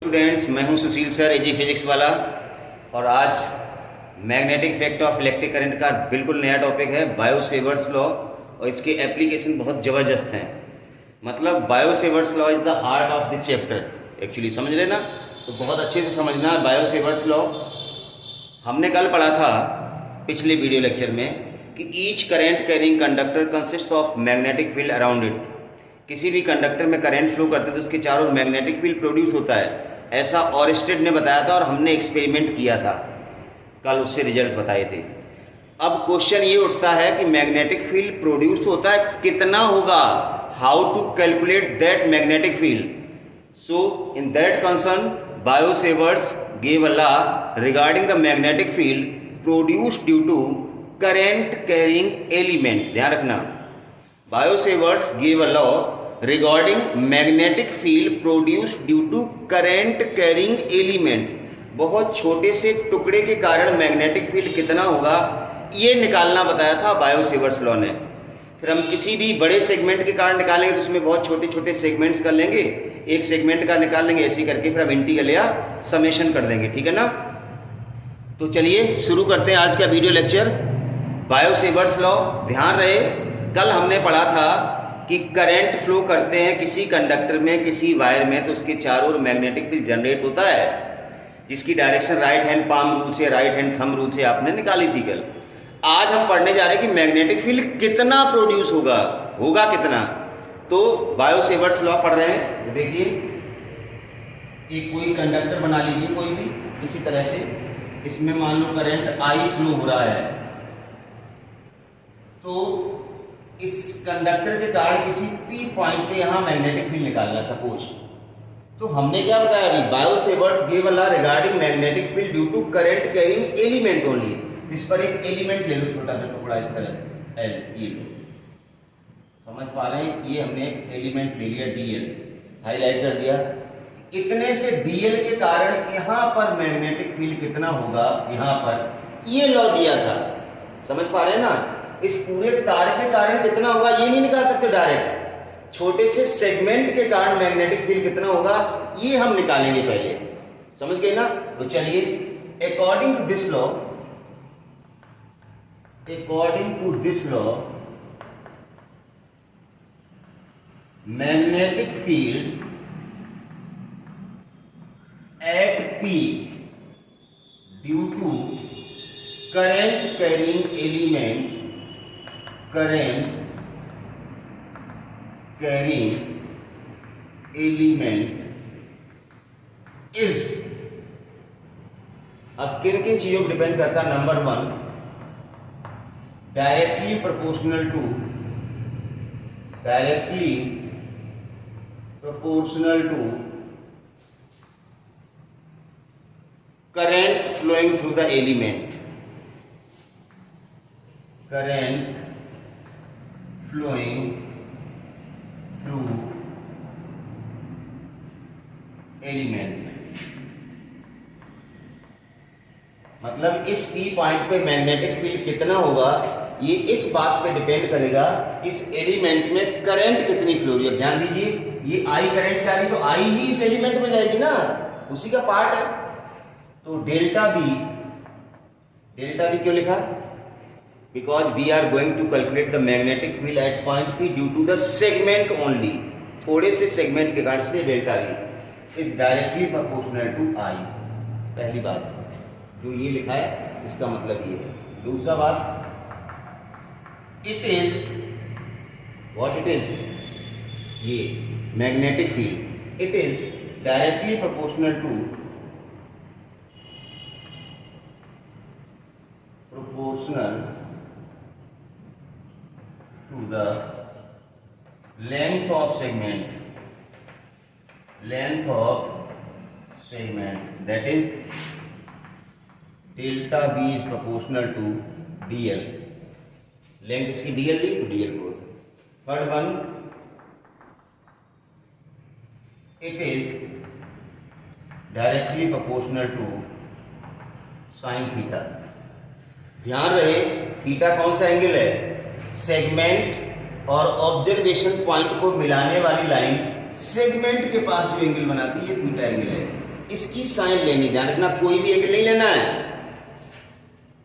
Students, मैं हूं सुशील sir, एजी physics वाला। और आज magnetic effect of electric current का बिल्कुल नया टॉपिक है, बायो सेवर्ट्स लॉ। और इसके एप्लीकेशन बहुत ज़बरदस्त हैं। मतलब bio Savart's law is the heart of this chapter actually, समझ रहे ना? तो बहुत अच्छे से समझना है बायो सेवर्ट्स लॉ। हमने कल पढ़ा था पिछले वीडियो लेक्चर में कि each current carrying conductor consist of magnetic field around it. किसी भी कंडक्टर में करंट फ्लो करते तो उसके चारों मैग्नेटिक फील्ड प्रोड्यूस होता है, ऐसा ऑरिस्टेड ने बताया था और हमने एक्सपेरिमेंट किया था कल, उससे रिजल्ट बताए थे। अब क्वेश्चन ये उठता है कि मैग्नेटिक फील्ड प्रोड्यूस होता है, कितना होगा, how to calculate that magnetic field. So in that concern Biot Savart's gave a law regarding the magnetic field produced due to current carrying element। ध्यान रखना, bio Savart's gave a law regarding magnetic field produced due to current carrying element। बहुत छोटे से टुकड़े के कारण magnetic field कितना होगा ये निकालना बताया था बायो सेवर्ट्स लॉ ने। फिर हम किसी भी बड़े सेगमेंट के कारण निकालेंगे तो उसमें बहुत छोटे छोटे सेगमेंट्स कर लेंगे, एक सेगमेंट का निकाल लेंगे, ऐसे करके फिर हम इंटीग्रल या समेशन कर देंगे, ठीक है ना? तो चलिए शुरू करते हैं आज का video lecture, bio Savart's law. ध्यान रहे, कल हमने पढ़ा था कि करंट फ्लो करते हैं किसी कंडक्टर में, किसी वायर में, तो उसके चारों ओर मैग्नेटिक फील्ड जनरेट होता है, जिसकी direction right hand palm rule से, राइट हैंड थंब रूल से आपने निकाली थी कल। आज हम पढ़ने जा रहे हैं कि मैग्नेटिक फील्ड कितना प्रोड्यूस होगा कितना। तो बायो सेवर्ट्स लॉ पढ़ रहे हैं। तो देखिए, एक कोई कंडक्टर बना लीजिए, कोई भी किसी तरह से, इसमें मान लो करंट आई फ्लो हो रहा है, तो इस कंडक्टर के कारण किसी पी पॉइंट पे यहां मैग्नेटिक फील्ड निकालना सपोज। तो हमने क्या बताया अभी, Biot Savart's give a law regarding magnetic field due to current carrying element only. इस पर एक एलिमेंट ले लो, छोटा सा टुकड़ा इस तरह एल, ये लो, समझ पा रहे हैं? ये हमने एलिमेंट ले लिया डीएल, हाईलाइट कर दिया। इतने से डीएल के कारण यहां पर मैग्नेटिक फील्ड कितना होगा, यहां पर ये लॉ दिया था, समझ पा रहे हैं ना? इस पूरे तार के कारण कितना होगा ये नहीं निकाल सकते डायरेक्ट, छोटे से सेगमेंट के कारण मैग्नेटिक फील्ड कितना होगा ये हम निकालेंगे पहले, समझ गए ना? तो चलिए, according to this law, magnetic field at P due to current carrying element is, अब किन किन चीजों पर डिपेंड करता है? Number one, directly proportional to current flowing through the element, मतलब इस सी पॉइंट पे मैग्नेटिक फील्ड कितना होगा ये इस बात पे डिपेंड करेगा इस एलिमेंट में करंट कितनी फ्लो रही है। ध्यान दीजिए, ये आई करंट जा रही है तो आई ही इस एलिमेंट में जाएगी ना, उसी का पार्ट है। तो डेल्टा बी क्यों लिखा? Because we are going to calculate the magnetic field at point P due to the segment only, थोड़े से सेगमेंट के कारण, इसलिए delta B is directly proportional to I. पहली बात जो ये लिखा है इसका मतलब ये है। दूसरा बात, it is what it is, ये magnetic field, it is directly proportional to the length of segment, that is delta B is proportional to dl. Length इसकी डीएल ली तो डीएल को। Third one, it is directly proportional to sine theta. ध्यान रहे, theta कौन सा angle है? Segment और ऑब्जर्वेशन पॉइंट को मिलाने वाली लाइन सेगमेंट के पास जो एंगल बनाती है ये थीटा एंगल है। इसकी साइन लेनी, ध्यान रखना कोई भी एंगल नहीं लेना है।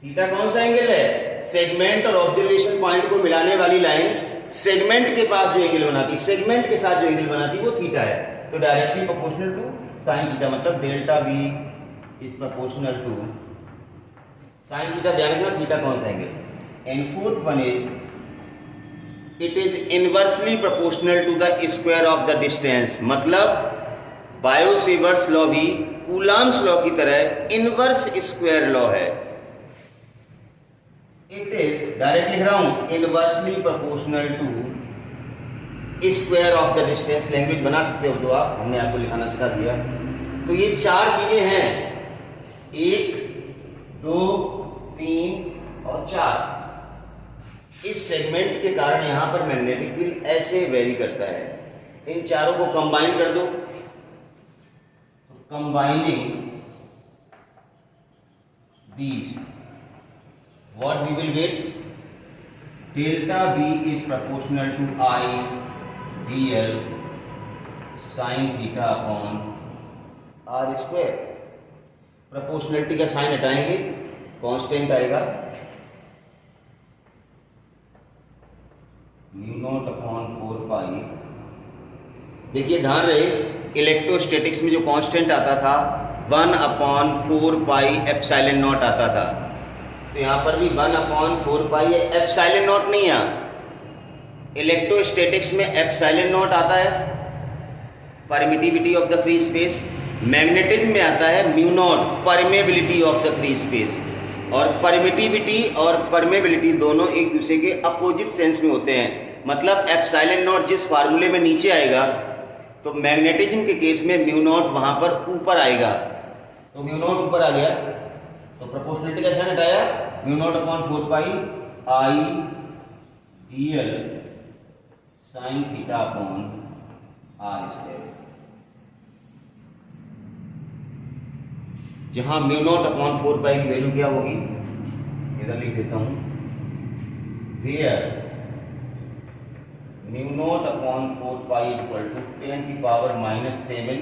थीटा कौन सा एंगल है? सेगमेंट और ऑब्जर्वेशन पॉइंट को मिलाने वाली लाइन सेगमेंट के पास जो एंगल बनाती, सेगमेंट के साथ जो एंगल बनाती वो थीटा है। तो directly proportional to sine theta, मतलब delta B is proportional to sine theta. ध्यान रखना थीटा कौन सा angle. And fourth one is it is inversely proportional to the square of the distance, मतलब बायो-सेवर्ट्स लॉ भी Coulomb's law की तरह inverse square law है। इट इज, डायरेक्ट लिख रहा हूं, inversely proportional to square of the distance. Language बना सकते हो तो आप, हमने आपको लिखाना सिखा दिया। तो ये चार चीजें हैं, 1 2 3 और 4। इस सेगमेंट के कारण यहां पर मैग्नेटिक फील्ड ऐसे वेरी करता है। इन चारों को कंबाइन कर दो, combining these what we will get, delta b is proportional to I dl sin theta upon r square। Proportionality का साइन हटाएंगे, कांस्टेंट आएगा म्यू नॉट अपॉन 4 पाई। देखिए ध्यान रहे, इलेक्ट्रोस्टैटिक्स में जो कांस्टेंट आता था 1/4 पाई एप्सिलॉन नॉट आता था, तो यहाँ पर भी 1/4 पाई है, एप्सिलॉन नॉट नहीं है। इलेक्ट्रोस्टैटिक्स में एप्सिलॉन नॉट आता है permittivity of the free space, magnetism में आता है mu not permeability of the free space. और परमिटिविटी और परमेबिलिटी दोनों एक दूसरे के अपोजिट सेंस में होते हैं, मतलब एप्सिलॉन नॉट जिस फार्मूले में नीचे आएगा तो मैग्नेटिज्म के केस में म्यू नॉट वहां पर ऊपर आएगा। तो म्यू नॉट ऊपर आ गया तो प्रोपोर्शनलिटी का साइन हटाया, mu not upon 4 pi I DL sine theta upon R square. जहां म्यू नॉट अपॉन 4 पाई की वैल्यू क्या होगी, इधर लिख देता हूं, where mu not upon 4 pi equal to 10⁻⁻7।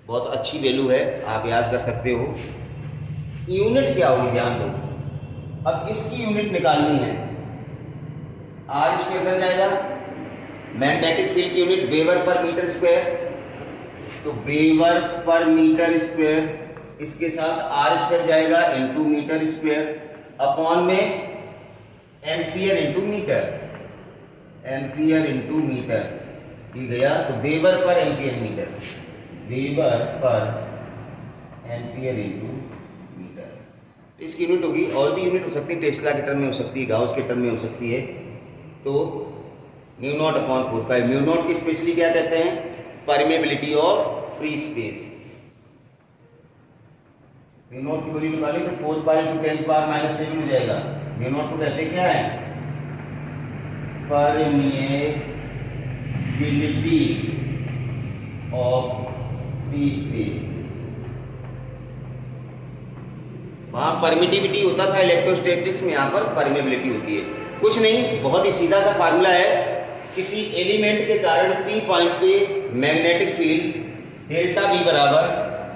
बहुत अच्छी वैल्यू है, आप याद कर सकते हो। यूनिट क्या होगी ध्यान दो, अब इसकी यूनिट निकालनी है। आर स्क्वायर इधर जाएगा, मैग्नेटिक फील्ड की unit weber per metre square, तो वेबर पर मीटर स्क्वायर, इसके साथ आर स्क्वायर जाएगा इनटू मीटर स्क्वायर अपॉन में ampere into metre, ampere into metre ये गया, तो weber per ampere metre, weber per ampere into metre. तो इसकी यूनिट होगी, और भी यूनिट हो सकती है, टेस्ला के टर्म में हो सकती है, गाउस के टर्म में हो सकती है। तो म्यू नॉट अपॉन 4 पाई, म्यू नॉट की स्पेशली क्या कहते हैं, permeability of free space. Mu naught की वैल्यू निकाली तो 4 पाई टू 10⁻⁻7 हो जाएगा। म्यू नॉट को कहते क्या है, परमेबिलिटी ऑफ फ्री स्पेस। वहां परमिटिविटी होता था इलेक्ट्रोस्टैटिक्स में, यहां पर परमेबिलिटी होती है। कुछ नहीं, बहुत ही सीधा सा फार्मूला है, किसी एलिमेंट के कारण पी पॉइंट पे मैग्नेटिक फील्ड डेल्टा बी बराबर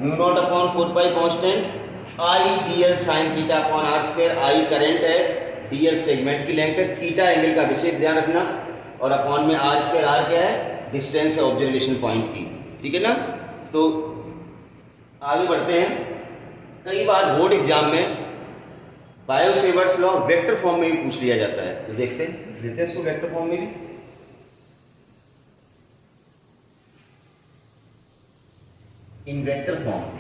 mu not upon 4 pi constant I DL sine theta upon R square. I current है, डीएल सेगमेंट की लेंथ है, थीटा एंगल का विशेष ध्यान रखना, और अपॉन में आर स्क्वायर, आर क्या है, डिस्टेंस है ऑब्जर्वेशन पॉइंट की, ठीक है ना। तो आगे बढ़ते हैं। कई बार बोर्ड एग्जाम में बायो-सेवर्ट्स लॉ वेक्टर फॉर्म में भी पूछ लिया जाता है, तो देखते हैं इसको वेक्टर फॉर्म में भी। इन वेक्टर फॉर्म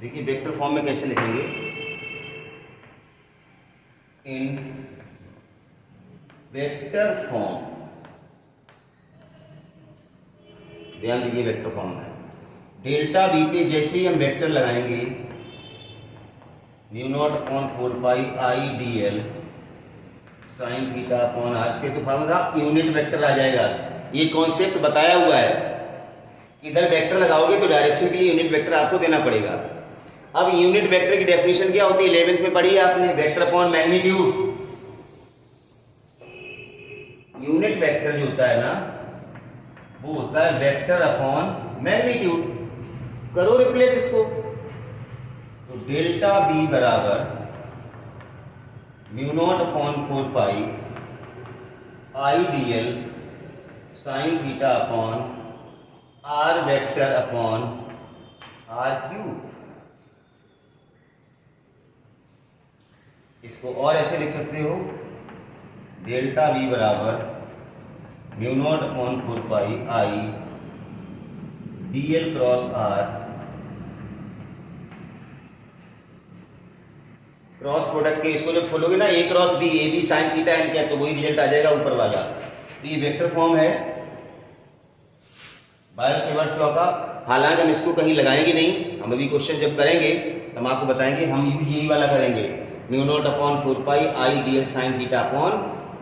देखिए, वेक्टर फॉर्म में कैसे लिखेंगे, इन वेक्टर फॉर्म, ध्यान दीजिए वेक्टर फॉर्म है, डेल्टा बी पे जैसे ही हम वेक्टर लगाएंगे mu not upon 4 pi I D L sine theta upon R square, तो फार्मूला यूनिट वेक्टर आ जाएगा। ये कॉन्सेप्ट बताया हुआ है, इधर वेक्टर लगाओगे तो डायरेक्शन के लिए यूनिट वेक्टर आपको देना पड़ेगा। अब यूनिट वेक्टर की डेफिनेशन क्या होती है, 11th में पढ़ी है आपने, vector upon magnitude. Unit vector जो होता है ना, वो होता है वेक्टर अपॉन मैग्नीट्यूड। करो रिप्लेस इसको, तो डेल्टा बी बराबर mu not upon 4 pi I D L sine theta upon R vector upon R cube. इसको और ऐसे लिख सकते हो, डेल्टा बी बराबर mu not upon 4 pi I D L cross R, cross product के इसको जब खोलोगे ना, A cross B, A B sine theta N क्या, तो वही रिजल्ट आ जाएगा ऊपर वाला। तो ये वेक्टर फॉर्म है बायो-सेवर्ट्स लॉ का। हालांकि हम इसको कहीं लगाएंगे नहीं, हम अभी क्वेश्चन जब करेंगे तो हम आपको बताएंगे, हम यही वाला करेंगे, mu not upon 4 pi I D L sine theta upon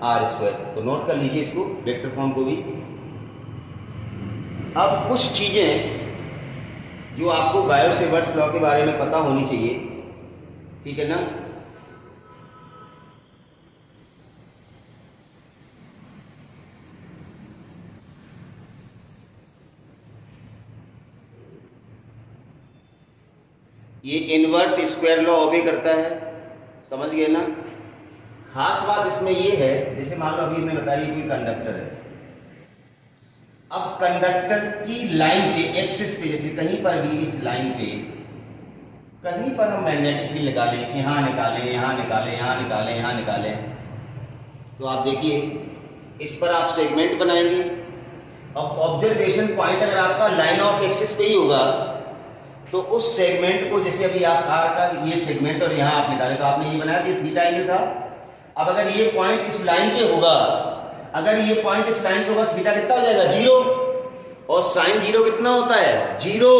R square. तो नोट कर लीजिए इसको, वेक्टर फॉर्म को भी। अब कुछ चीजें जो आपको बायो-सेवर्ट्स लॉ के बारे में पता होनी चाहिए, ठीक है ना। ये इनवर्स स्क्वायर लॉ ओबे करता है, समझ गए ना। खास बात इसमें ये है, जैसे मान लो अभी हमने बताया कोई कंडक्टर है, अब कंडक्टर की लाइन पे, एक्सिस पे, जैसे कहीं पर भी इस लाइन पे कहीं पर हम मैग्नेटिक फील्ड निकालें, यहाँ निकालें, यहाँ निकालें, यहाँ निकालें, यहाँ निकालें, तो आप देखिए इस पर आप सेगमेंट बनाएंगे। अब ऑब्जर्वेशन पॉइंट अगर आपका लाइन ऑफ एक्सिस पे ही होगा, तो उस सेगमेंट को, जैसे अभी आप कार का ये सेगमेंट और यहाँ आप निकाले, तो आपने ये बनाया, ये थीटा एंगल था। अब अगर ये पॉइंट इस लाइन पे होगा, अगर ये पॉइंट इस लाइन पे होगा, थीटा कितना हो जाएगा, 0, और साइन 0 कितना होता है, 0।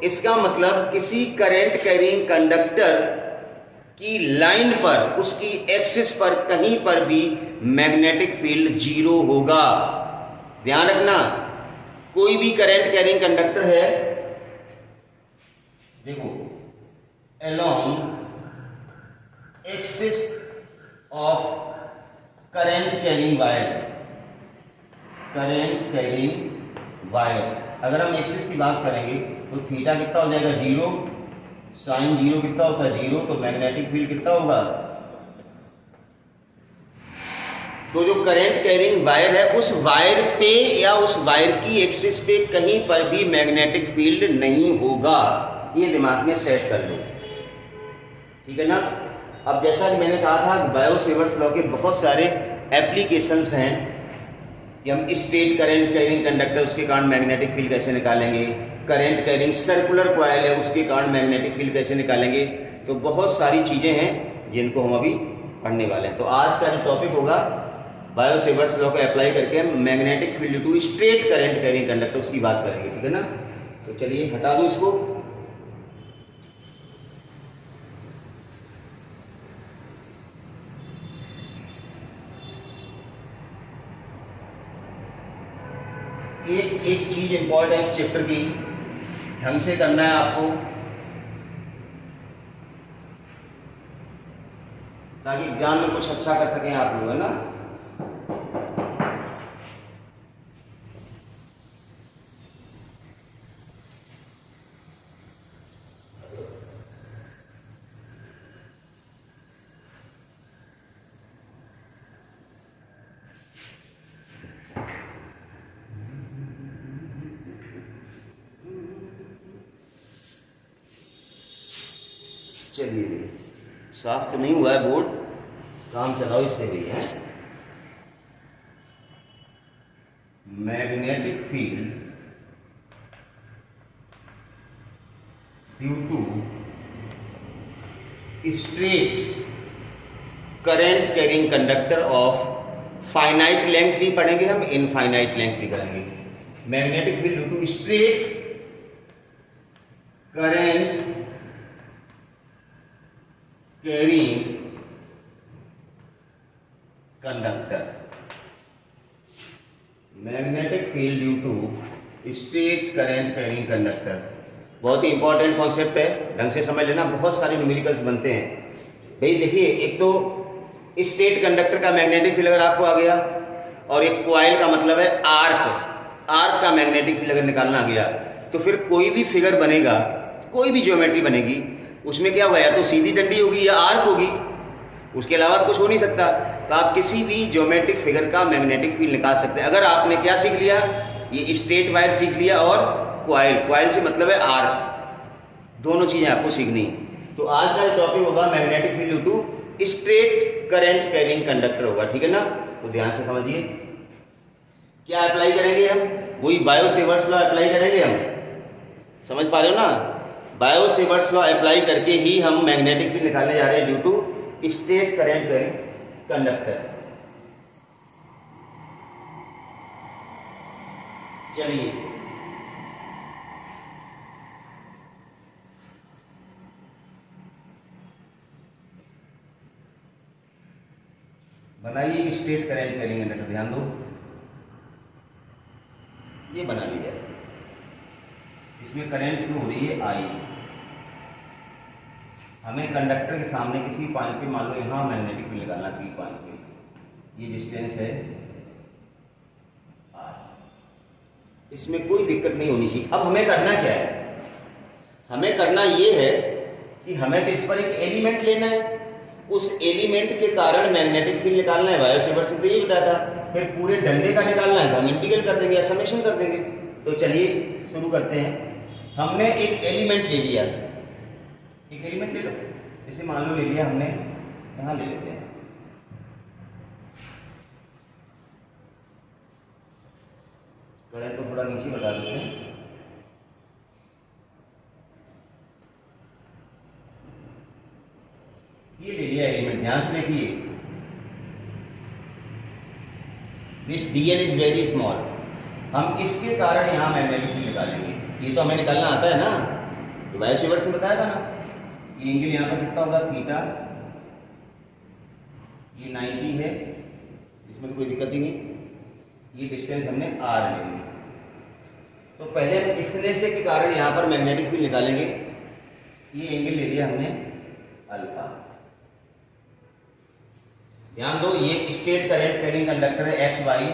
इसका मतलब किसी करंट कैरिंग कंडक्टर की लाइन पर, उसकी एक्सिस पर कहीं पर भी मैग्नेटिक फील्ड 0 होगा। ध्यान रखना, कोई भी करंट कैरिंग कंडक्टर है, देखो, along axis of current carrying wire, current carrying wire, अगर हम एक्सिस की बात करेंगे तो थीटा कितना हो जाएगा, 0, साइन 0 कितना होता है, 0, तो मैग्नेटिक फील्ड कितना होगा। तो जो करंट कैरिंग वायर है, उस वायर पे या उस वायर की एक्सिस पे कहीं पर भी मैग्नेटिक फील्ड नहीं होगा। ये दिमाग में सेट कर लो, ठीक है ना। अब जैसा कि मैंने कहा था, बायो-सेवर्ट्स लॉ के बहुत सारे एप्लीकेशंस हैं कि हम स्ट्रेट करंट कैरिंग कंडक्टर, उसके कारण मैग्नेटिक फील्ड कैसे निकालेंगे, करंट कैरिंग सर्कुलर कॉइल है, उसके कारण मैग्नेटिक फील्ड कैसे निकालेंगे। तो बहुत सारी चीजें हैं जिनको हम अभी पढ़ने वाले हैं। तो आज का जो टॉपिक होगा, बायो-सेवर्ट्स लॉ को अप्लाई करके हम magnetic field to straight current carrying conductor, उसकी बात करेंगे, ठीक है ना। तो चलिए हटा दो इसको। एक चीज इंपॉर्टेंट है इस चैप्टर की, ढंग से करना है आपको, ताकि एग्जाम में कुछ अच्छा कर सकें आप लोग, है ना। चलिए, साफ तो नहीं हुआ है बोर्ड, काम चलाओ इससे भी है। Magnetic field due to straight current carrying conductor of finite length भी पढ़ेंगे हम, इनफाइनाइट लेंथ भी करेंगे। Magnetic field due to straight current carrying conductor, magnetic field due to straight current carrying conductor, बहुत ही इंपॉर्टेंट कॉन्सेप्ट है, ढंग से समझ लेना। बहुत सारे न्यूमेरिकल्स बनते हैं भाई। देखिए, एक तो स्ट्रेट कंडक्टर का मैग्नेटिक फील्ड अगर आपको आ गया, और एक कॉइल का मतलब है आर्क, आर्क का मैग्नेटिक फील्ड अगर निकालना आ गया तो फिर कोई भी फिगर बनेगा, कोई भी ज्योमेट्री बनेगी, उसमें क्या होगा, या तो सीधी डंडी होगी या आर्क होगी, उसके अलावा तो कुछ हो नहीं सकता। तो आप किसी भी ज्योमेट्रिक फिगर का मैग्नेटिक फील्ड निकाल सकते हैं। अगर आपने क्या सीख लिया, ये स्ट्रेट वायर सीख लिया और क्वाइल से मतलब है आर्क, दोनों चीज़ें आपको सीखनी। तो आज का टॉपिक होगा magnetic field due to straight current carrying conductor होगा, ठीक है ना। तो ध्यान से समझिए क्या अप्लाई करेंगे हम, वही बायो सेवर्ट्स लॉ अप्लाई करेंगे हम, समझ पा रहे हो ना। बायो सेवर्ट्स लॉ अप्लाई करके ही हम मैग्नेटिक फील्ड निकालने जा रहे हैं due to straight current carrying conductor. चलिए बनाइए स्ट्रेट करंट कैरिंग कंडक्टर, ध्यान दो, ये बना लिया, इसमें करंट फ्लो हो रही है आई। हमें कंडक्टर के सामने किसी पॉइंट पे, मान लो यहाँ मैग्नेटिक फील्ड निकालना, पी पॉइंट पे, ये डिस्टेंस है आर, इसमें कोई दिक्कत नहीं होनी चाहिए। अब हमें करना क्या है, हमें करना ये है कि हमें तो इस पर एक एलिमेंट लेना है, उस एलिमेंट के कारण मैग्नेटिक फील्ड निकालना है। बायो सेवर्ट्स ने तो ये बताया था। फिर पूरे डंडे का निकालना है तो हम इंटीग्रल कर देंगे या समेशन कर देंगे। तो चलिए शुरू करते हैं। हमने एक एलिमेंट ले लिया, एक एलिमेंट ले लो, इसे मान लो ले लिया हमने, यहाँ ले लेते हैं, करंट को थोड़ा नीचे बढ़ा देते हैं, ये ले लिया एलिमेंट। ध्यान से देखिए, this dl is very small, हम इसके कारण यहाँ मैग्नेटिक फील्ड निकालेंगे। ये तो हमें निकालना आता है ना, तो बायो सेवर्ट्स ने बताया था ना। ये एंगल यहाँ पर कितना होगा, थीटा, ये 90 है, इसमें तो कोई दिक्कत ही नहीं। ये डिस्टेंस हमने r लेंगे। तो पहले हम इस रेशे के कारण यहाँ पर मैग्नेटिक फील्ड निकालेंगे। ये एंगल ले लिया हमने अल्फा। ध्यान दो, ये स्ट्रेट करंट कैरिंग कंडक्टर है एक्स वाई,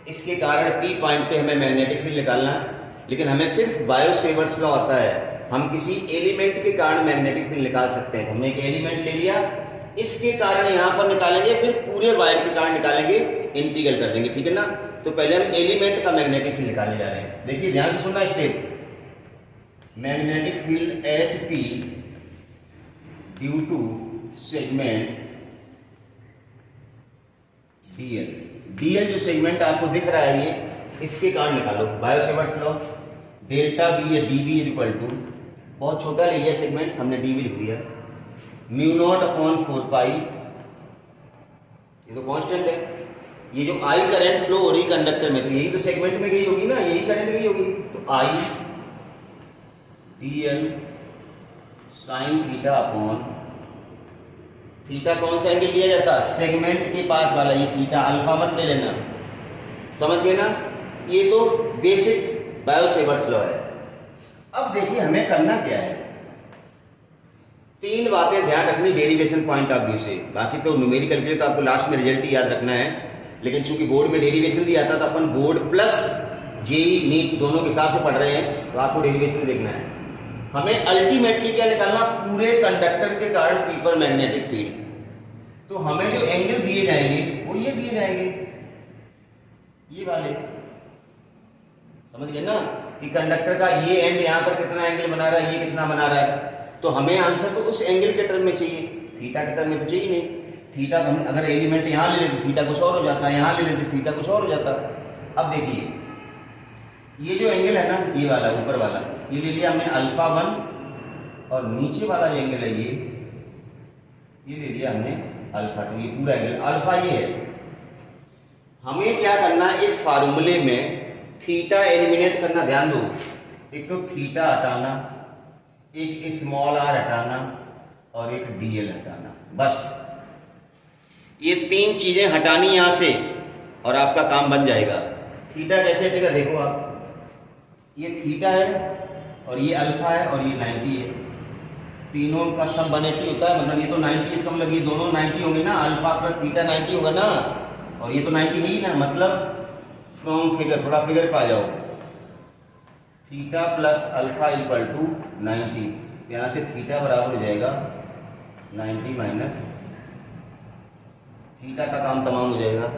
इसके कारण पी पॉइंट पे हमें मैग्नेटिक फील्ड निकालना है। लेकिन हमें सिर्फ बायो सेवर्ट्स लॉ आता है, हम किसी एलिमेंट के कारण मैग्नेटिक फील्ड निकाल सकते हैं। हमने एक एलिमेंट ले लिया, इसके कारण यहाँ पर निकालेंगे, फिर पूरे वायर के कारण निकालेंगे, इंटीग्रल कर देंगे, ठीक है ना। तो पहले हम एलिमेंट का मैग्नेटिक फील्ड निकालने जा रहे हैं। देखिए ध्यान से सुनना step, magnetic field at P due to segment DL. DL जो सेगमेंट आपको दिख रहा है ये, इसके कारण निकालो Biot Savart's law. Delta B या डी बी इक्वल टू, बहुत छोटा ले लिया सेगमेंट, हमने डी बी लिख दिया, म्यू नॉट अपॉन 4 पाई, ये तो कांस्टेंट है। ये जो आई करंट फ्लो हो रही कंडक्टर में, तो यही तो सेगमेंट में गई होगी ना, यही करंट गई होगी। तो आई D L sine theta upon theta, कौन सा एंगल लिया जाता, सेगमेंट के पास वाला, ये थीटा, अल्फा मत ले लेना, समझ गए ना। ये तो बेसिक बायो सेवर्ट्स लॉ है। अब देखिए हमें करना क्या है, तीन बातें ध्यान रखनी डेरिवेशन पॉइंट ऑफ व्यू से। बाकी तो न्यूमेरिकल के लिए तो आपको लास्ट में रिजल्ट ही याद रखना है, लेकिन चूंकि बोर्ड में डेरिवेशन भी आता, तो अपन बोर्ड प्लस जेई नीट दोनों के हिसाब से पढ़ रहे हैं, तो आपको डेरिवेशन देखना है। हमें अल्टीमेटली क्या निकालना, पूरे कंडक्टर के कारण पी पर मैग्नेटिक फील्ड। तो हमें जो एंगल दिए जाएंगे वो ये दिए जाएंगे, ये वाले, समझ गए ना, कि कंडक्टर का ये एंड यहाँ पर कितना एंगल बना रहा है, ये कितना बना रहा है। तो हमें आंसर तो उस एंगल के टर्म में चाहिए, थीटा के टर्म में तो चाहिए नहीं। थीटा हम अगर एलिमेंट यहाँ ले लेते थीटा कुछ और हो जाता, यहाँ ले लेते थीटा कुछ और हो जाता। अब देखिए ये जो एंगल है ना, ये वाला ऊपर वाला, ये ले लिया हमने अल्फा 1, और नीचे वाला जो एंगल है ये ले लिया हमने अल्फा 2। ये पूरा एंगल अल्फा ये है। हमें क्या करना है, इस फार्मूले में थीटा एलिमिनेट करना। ध्यान दो, एक तो थीटा हटाना, एक स्मॉल आर हटाना, और एक डीएल हटाना, बस ये तीन चीजें हटानी यहां से और आपका काम बन जाएगा। थीटा कैसे हटेगा, देखो आप, ये थीटा है और ये अल्फा है और ये 90 है, तीनों का सम 180 होता है, मतलब ये तो 90, इसका मतलब ये दोनों 90 होंगे ना, अल्फा प्लस थीटा 90 होगा ना, और ये तो 90 है ही ना, मतलब फ्रॉम फिगर, थोड़ा फिगर पे आ जाओ, theta plus alpha equal to 90, यहाँ से थीटा बराबर हो जाएगा 90 माइनस थीटा का काम तमाम हो जाएगा।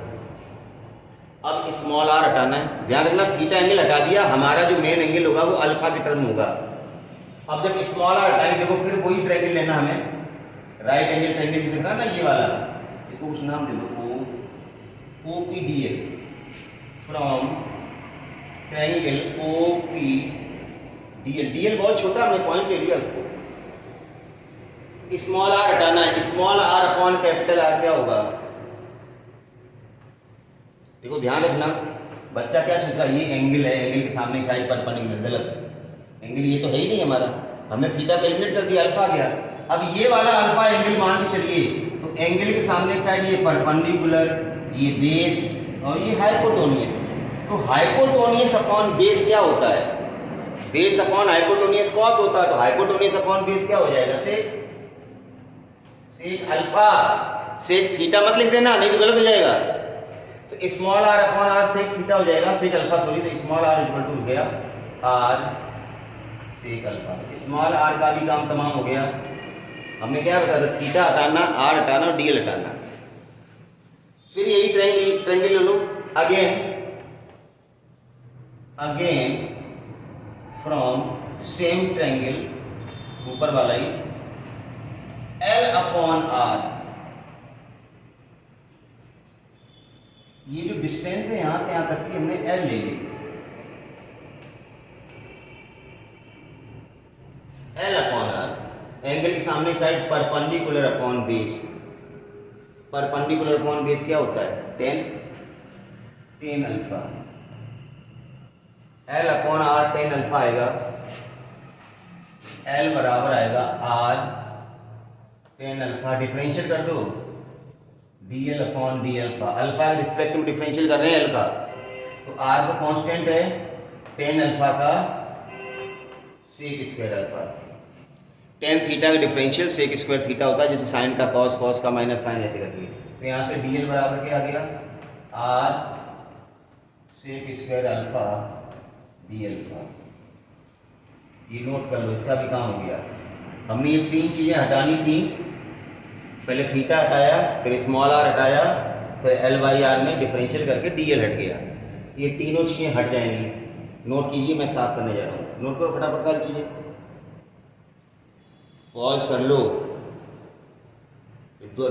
अब स्मॉल आर हटाना है, ध्यान रखना थीटा एंगल हटा दिया, हमारा जो मेन एंगल होगा वो अल्फा की टर्म होगा। अब जब स्मॉल आर हटाएंगे, देखो फिर वही ट्रायंगल लेना हमें, राइट एंगल ट्रायंगल दिख रहा ना ये वाला, इसको कुछ नाम दे दो, O P D L, from triangle O P D L, D L बहुत छोटा हमने पॉइंट ले लिया उसको, स्मॉल आर हटाना है, small R upon capital R क्या होगा, देखो ध्यान रखना, बच्चा क्या सोचा ये एंगल है, एंगल के सामने साइड परपेंडिकुलर, गलत, एंगल ये तो है ही नहीं हमारा, हमने थीटा कैलकुलेट कर दिया, अल्फा गया। अब ये वाला अल्फा एंगल मान के चलिए, तो एंगल के सामने साइड ये परपेंडिकुलर, ये बेस और ये हाइपोटोनियस, तो हाइपोटोनियस अपॉन बेस क्या होता है, बेस अपॉन हाइपोटोनियस कॉस होता है, तो हाइपोटोनियस अपॉन बेस क्या हो जाएगा, सेक अल्फा, सेक थीटा मत लिख देना नहीं तो गलत हो जाएगा, तो small R upon R sec theta हो जाएगा, सेक अल्फा सॉरी, तो स्मॉल आर इक्वल टू हो गया R sec alpha, small R का भी काम तमाम हो गया। हमने क्या बताया था, थीटा हटाना, आर हटाना और डीएल हटाना। फिर यही ट्रायंगल ले लो, अगेन फ्रॉम सेम ट्रायंगल, ऊपर वाला ही, एल अपॉन आर, ये जो डिस्टेंस है यहां से यहां तक की हमने एल ले ली, एल अपॉन आर, एंगल के सामने side perpendicular upon base, perpendicular upon base क्या होता है, tan alpha, L upon R tan alpha आएगा, एल बराबर आएगा आर टेन अल्फा, डिफरेंशियल कर दो dl upon D alpha, alpha के रिस्पेक्ट में डिफरेंशियल कर रहे हैं एल का, तो आर का कांस्टेंट है टेन अल्फा का sec square alpha, tan theta का डिफरेंशियल सेक स्क्वायर थीटा होता है, जैसे साइन का कॉस, कॉस का माइनस साइन ऐसे करके, तो यहाँ से dl बराबर क्या आ गया, R sec square alpha D alpha, ये नोट कर लो, इसका भी काम हो गया। हमने ये तीन चीजें हटानी थी, पहले थीटा हटाया, फिर स्मॉल आर हटाया, फिर एल बाई आर में डिफरेंशियल करके डीएल हट गया, ये तीनों चीजें हट जाएंगी। नोट कीजिए, मैं साफ करने जा रहा हूँ, नोट करो फटाफट सारी चीजें, पॉज कर लो,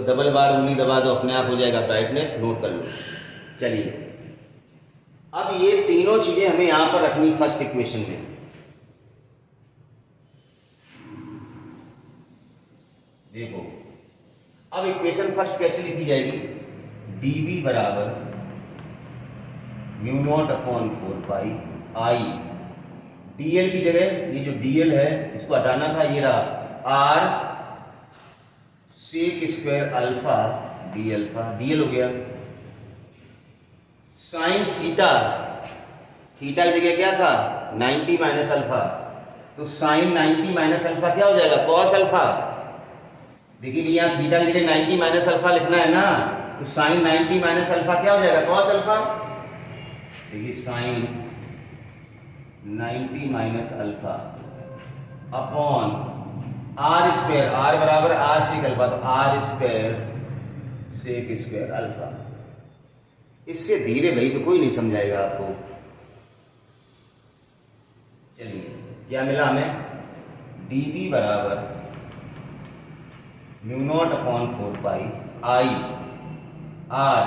डबल बार उंगली दबा दो, अपने आप हो जाएगा ब्राइटनेस, नोट कर लो। चलिए अब ये तीनों चीजें हमें यहां पर रखनी फर्स्ट इक्वेशन में, देखो अब इक्वेशन फर्स्ट कैसे लिखी जाएगी, dv बराबर mu not upon 4 pi I, dl की जगह ये जो dl है इसको हटाना था, ये रहा r sec square alpha D alpha, dl हो गया, साइन थीटा, थीटा की जगह क्या था 90 माइनस अल्फा, तो साइन 90 माइनस अल्फा क्या हो जाएगा, कॉस अल्फा, देखिए यहाँ थीटा की जगह 90 माइनस अल्फा लिखना है ना, तो साइन 90 माइनस अल्फा क्या हो जाएगा, कॉस अल्फा, देखिए sine 90 minus alpha upon R square, R बराबर आर सेक अल्फा, तो R square sec square alpha, इससे धीरे भाई तो कोई नहीं समझाएगा आपको। चलिए क्या मिला हमें, dv बराबर mu not upon 4 pi I R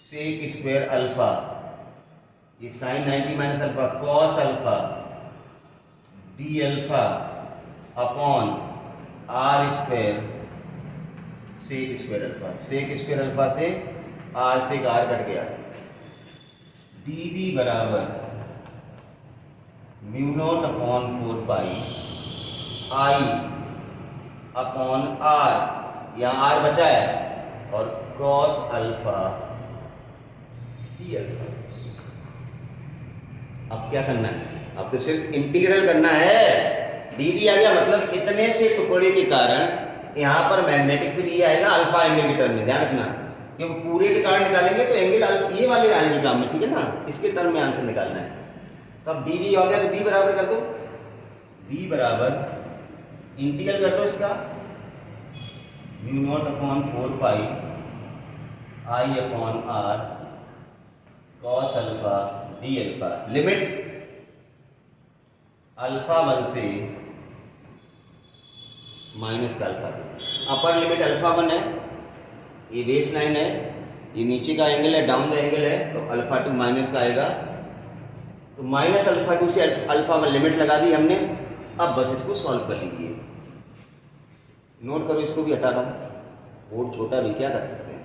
sec square alpha, ये sine 90 minus alpha cos alpha D alpha upon R square sec square alpha, sec square alpha से आर से आर कट गया, dv बराबर mu not upon 4 pi I upon R, यहाँ R बचा है, और cos alpha D alpha. अब क्या करना है, अब तो सिर्फ इंटीग्रल करना है, dv आ गया, मतलब इतने से टुकड़े के कारण यहाँ पर मैग्नेटिक फील्ड ये आएगा अल्फा एंगल की टर्म में, ध्यान रखना क्योंकि पूरे के कारण निकालेंगे तो एंगल ये वाले आएंगे काम में, ठीक है ना, इसके टर्म में आंसर निकालना है। तो अब डी वी हो गया, तो बी बराबर कर दो, बी बराबर इंटीग्रल कर दो इसका mu not upon 4 pi I upon R cos alpha D alpha, limit alpha 1 से माइनस का अल्फा 2। अपर लिमिट अल्फा 1 है, ये बेस लाइन है, ये नीचे का एंगल है, डाउन का एंगल है, तो अल्फा 2 माइनस का आएगा। तो माइनस अल्फा 2 से अल्फा 1 लिमिट लगा दी हमने। अब बस इसको सॉल्व कर लीजिए। नोट करो, इसको भी हटा रहा हूँ, बोर्ड छोटा भी, क्या कर सकते हैं।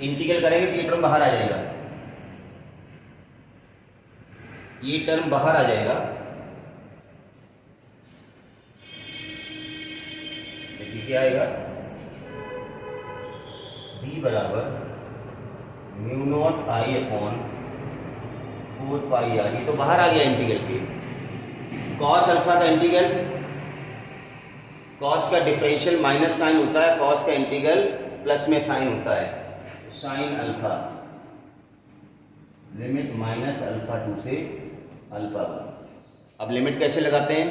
इंटीग्रल करेंगे तो ये टर्म बाहर आ जाएगा, ये टर्म बाहर आ जाएगा। देखिए क्या आएगा, b बराबर mu not I upon 4 pi R, ये तो बाहर आ गया इंटीग्रल के। कॉस अल्फा का इंटीग्रल, कॉस का डिफरेंशियल माइनस साइन होता है, कॉस का इंटीग्रल प्लस में साइन होता है, sine alpha, limit minus alpha 2 से अल्फा 1। अब लिमिट कैसे लगाते हैं,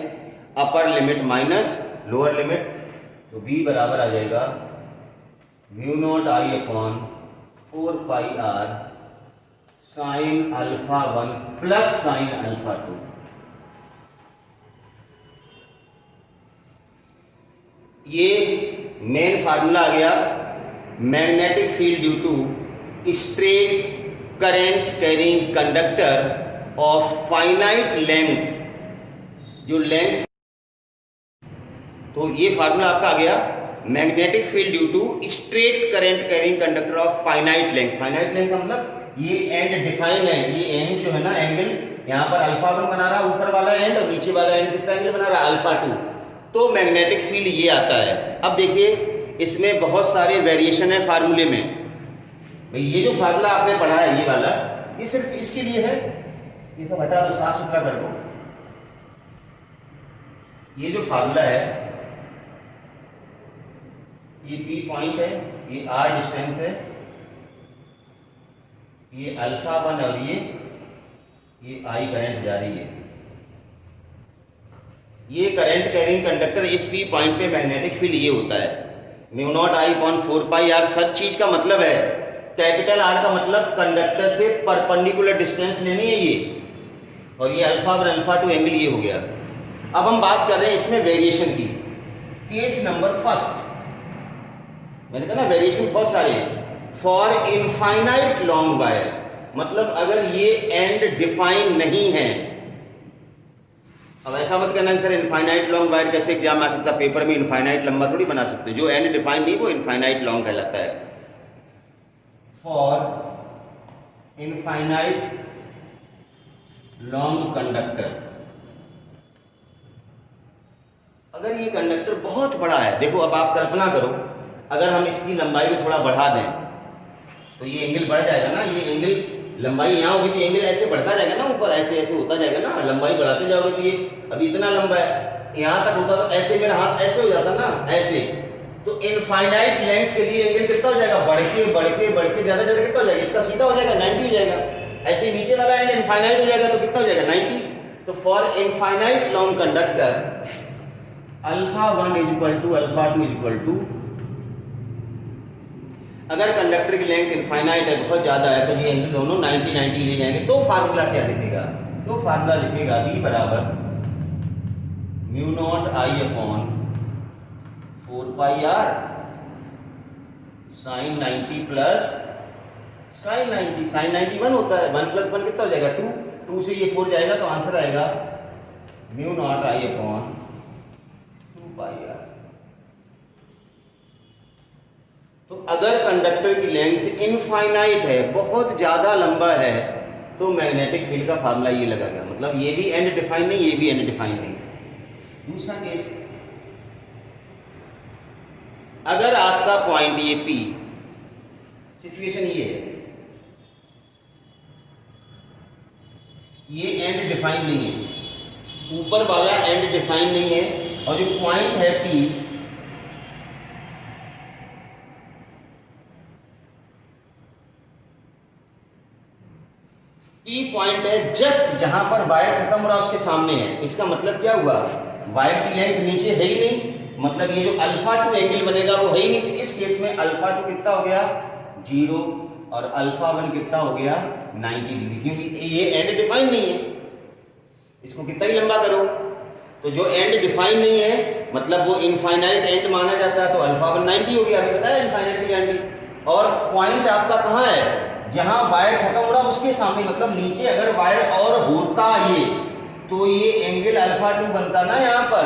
upper limit minus lower limit, तो b बराबर आ जाएगा mu not I upon 4 pi R sine alpha 1 plus sine alpha 2। ये मेन फार्मूला आ गया, magnetic field due to straight current carrying conductor of finite length, जो लेंथ, तो ये फार्मूला आपका आ गया, magnetic field due to straight current carrying conductor of finite length. Finite length का मतलब ये एंड डिफाइन है, ये एंड जो है ना, एंगल यहाँ पर अल्फा 1 बना रहा, ऊपर वाला एंड, और नीचे वाला एंड कितना एंगल बना रहा, अल्फा 2, तो मैग्नेटिक फील्ड ये आता है। अब देखिए इसमें बहुत सारे वेरिएशन है फार्मूले में। भाई ये जो फार्मूला आपने पढ़ा है, ये वाला, ये सिर्फ इसके लिए है, ये सब हटा दो, साफ सुथरा कर दो। ये जो फार्मूला है, ये P पॉइंट है, ये R डिस्टेंस है, ये अल्फा 1 और ये I करंट जा रही है। ये करंट कैरिंग कंडक्टर, इस P पॉइंट पे मैग्नेटिक फील्ड ये होता है, mu not I upon 4 pi R. सब चीज का मतलब है, कैपिटल R का मतलब कंडक्टर से परपेंडिकुलर डिस्टेंस लेनी है ये, और ये अल्फा 1 अल्फा 2 एंगल ये हो गया। अब हम बात कर रहे हैं इसमें वेरिएशन की। केस नंबर फर्स्ट, मैंने कहा ना वेरिएशन बहुत सारे हैं। फॉर इनफाइनाइट लॉन्ग वायर, मतलब अगर ये एंड डिफाइन नहीं है। अब ऐसा मत कहना सर इनफाइनाइट लॉन्ग वायर कैसे एग्जाम आ सकता, पेपर में इनफाइनाइट लंबा थोड़ी बना सकते, जो एंड डिफाइन नहीं वो इनफाइनाइट लॉन्ग कहलाता है। फॉर इनफाइनाइट लॉन्ग कंडक्टर, अगर ये कंडक्टर बहुत बड़ा है, देखो अब आप कल्पना करो, अगर हम इसकी लंबाई को थोड़ा बढ़ा दें तो ये एंगल बढ़ जाएगा ना, ये एंगल लंबाई यहाँ होगी तो एंगल ऐसे बढ़ता जाएगा ना, ऊपर ऐसे ऐसे होता जाएगा ना, लंबाई बढ़ाते जाओगे तो ये अभी इतना लंबा है, यहाँ तक होता तो ऐसे मेरा हाथ ऐसे हो जाता ना, ऐसे। तो इनफाइनाइट लेंथ के लिए एंगल कितना हो जाएगा, बढ़ के बढ़ के बढ़ के ज्यादा ज्यादा कितना हो जाएगा, इतना सीधा हो जाएगा 90 हो जाएगा। ऐसे नीचे वाला एंड इनफाइनाइट हो जाएगा तो कितना हो जाएगा 90। तो for infinite long conductor alpha 1 is equal to alpha 2 is equal to, अगर कंडक्टर की लेंथ इनफाइनाइट है, बहुत ज्यादा है, तो ये एंगल दोनों 90 90 ले जाएंगे। तो फार्मूला क्या लिखेगा, तो फार्मूला लिखेगा B बराबर mu not I upon 4 pi R sine 90 plus sine 90, sine 90 1 होता है, 1 प्लस 1 कितना हो जाएगा 2, 2 से ये 4 जाएगा तो आंसर आएगा mu not I upon 2 pi R. तो अगर कंडक्टर की लेंथ इनफाइनाइट है, बहुत ज्यादा लंबा है, तो मैग्नेटिक फील्ड का फार्मूला ये लगा गया, मतलब ये भी एंड डिफाइन नहीं, ये भी एंड डिफाइन नहीं। दूसरा केस, अगर आपका पॉइंट ये P, सिचुएशन ये है, ये एंड डिफाइन नहीं है, ऊपर वाला एंड डिफाइन नहीं है, और जो पॉइंट है P पी पॉइंट है जस्ट जहां पर वायर खत्म हो रहा है उसके सामने है। इसका मतलब क्या हुआ, वायर की लेंथ नीचे है ही नहीं, मतलब ये जो अल्फा टू एंगल बनेगा वो है ही नहीं। तो इस केस में अल्फा टू कितना हो गया 0 और अल्फा 1 कितना हो गया 90 डिग्री, क्योंकि ये एंड डिफाइन नहीं है। इसको कितना ही लंबा करो, तो जो एंड डिफाइन नहीं है मतलब वो इनफाइनाइट एंड माना जाता है, तो अल्फा 1 90 हो गया, अभी बताया इनफाइनाइट एंड। और पॉइंट आपका कहाँ है, जहां वायर खत्म हो रहा है उसके सामने, मतलब नीचे अगर वायर और होता ये तो ये एंगल अल्फा 2 बनता ना। यहाँ पर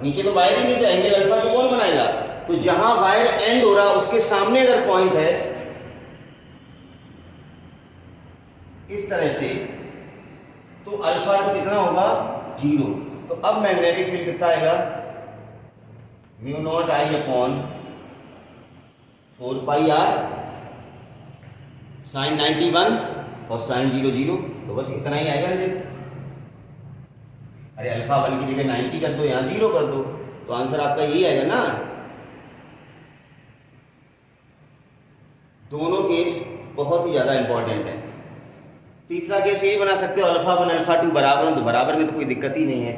नीचे तो वायर ही नहीं, तो एंगल अल्फा 2 कौन बनाएगा। तो जहां वायर एंड हो रहा है उसके सामने अगर पॉइंट है इस तरह से, तो अल्फा 2 कितना होगा 0। तो अब मैग्नेटिक फील्ड कितना आएगा mu not I upon 4 pi R sine 91 और साइन 0 0, तो बस इतना ही आएगा ना। अरे अल्फा 1 की जगह 90 कर दो, यहां 0 कर दो, तो आंसर आपका यही आएगा ना। दोनों केस बहुत ही ज्यादा इंपॉर्टेंट है। तीसरा केस यही बना सकते हो, अल्फा 1 अल्फा 2 बराबर हो, तो बराबर में तो कोई दिक्कत ही नहीं है,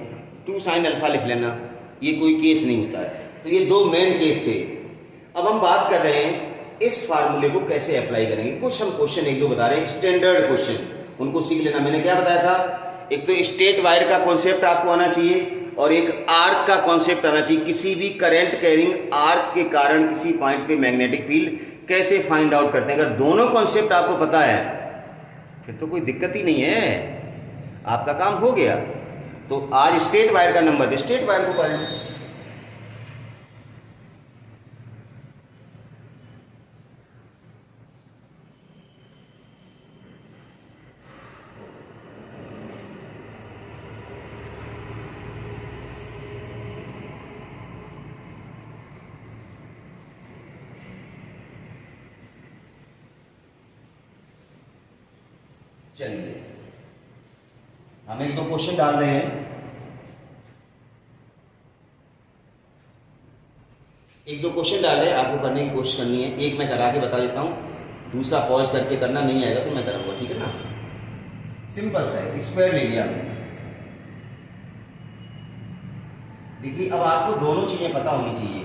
2 साइन अल्फा लिख लेना, ये कोई केस नहीं होता है। तो ये दो मेन केस थे। अब हम बात कर रहे हैं इस फार्मूले को कैसे अप्लाई करेंगे। कुछ हम क्वेश्चन एक दो बता रहे हैं, स्टैंडर्ड क्वेश्चन, उनको सीख लेना। मैंने क्या बताया था, एक तो स्ट्रेट वायर का कॉन्सेप्ट आपको आना चाहिए और एक आर्क का कॉन्सेप्ट आना चाहिए। किसी भी करंट कैरिंग आर्क के कारण किसी पॉइंट पे मैग्नेटिक फील्ड कैसे फाइंड आउट करते हैं। अगर दोनों कॉन्सेप्ट आपको पता है फिर तो कोई दिक्कत ही नहीं है, आपका काम हो गया। तो आज स्ट्रेट वायर का नंबर दे, स्ट्रेट वायर को पढ़ लो। चलिए हम एक दो क्वेश्चन डाल रहे हैं, एक दो क्वेश्चन डाल रहे हैं, आपको करने की कोशिश करनी है। एक मैं करा के बता देता हूं, दूसरा पॉज करके करना, नहीं आएगा तो मैं करूंगा, ठीक है ना। सिंपल सा है, स्क्वायर ले लिया हमने। देखिए अब आपको दोनों चीजें पता होनी चाहिए।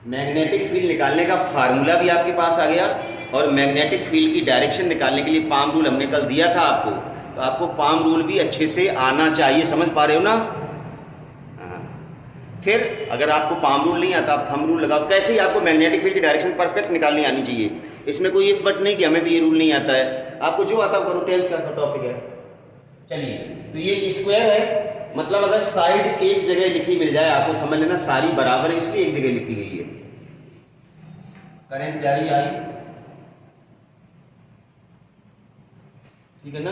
मैग्नेटिक फील्ड निकालने का फार्मूला भी आपके पास आ गया और मैग्नेटिक फील्ड की डायरेक्शन निकालने के लिए पाम रूल हमने कल दिया था आपको, तो आपको पाम रूल भी अच्छे से आना चाहिए। समझ पा रहे हो ना। हाँ। फिर अगर आपको पाम रूल नहीं आता, आप थंब रूल लगाओ। कैसे ही आपको मैग्नेटिक फील्ड की डायरेक्शन परफेक्ट निकालनी आनी चाहिए। इसमें कोई इफर्ट नहीं कि हमें तो ये रूल नहीं आता है, आपको जो आता है करो, 10th का टॉपिक है। चलिए तो ये स्क्वायर है, मतलब अगर साइड एक जगह लिखी मिल जाए आपको समझ लेना सारी बराबर है, इसलिए एक जगह लिखी गई है। करंट जा रही आई, ठीक है ना।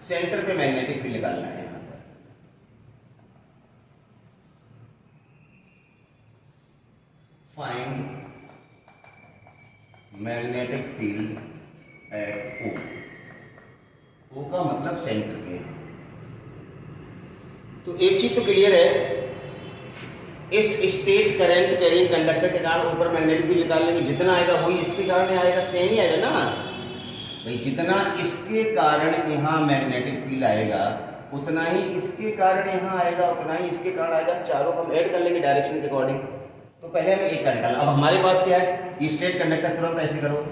सेंटर पे मैग्नेटिक फील्ड निकालना है यहां पर। फाइंड मैग्नेटिक फील्ड एट ओ। ओ का मतलब सेंटर पे। तो एक चीज तो क्लियर है, इस स्टेट करंट कैरिंग कंडक्टर के कारण ऊपर मैग्नेटिक फील्ड निकाल लेंगे, जितना आएगा वही इसके कारण आएगा, सेम ही आएगा ना भाई। जितना इसके कारण यहाँ मैग्नेटिक फील्ड आएगा उतना ही इसके कारण यहाँ आएगा, उतना ही इसके कारण आएगा। चारों को हम ऐड कर लेंगे डायरेक्शन के अकॉर्डिंग। तो पहले हमें एक का निकालना। अब हमारे पास क्या है, ये स्ट्रेट कंडक्टर तुरंत ऐसे करो,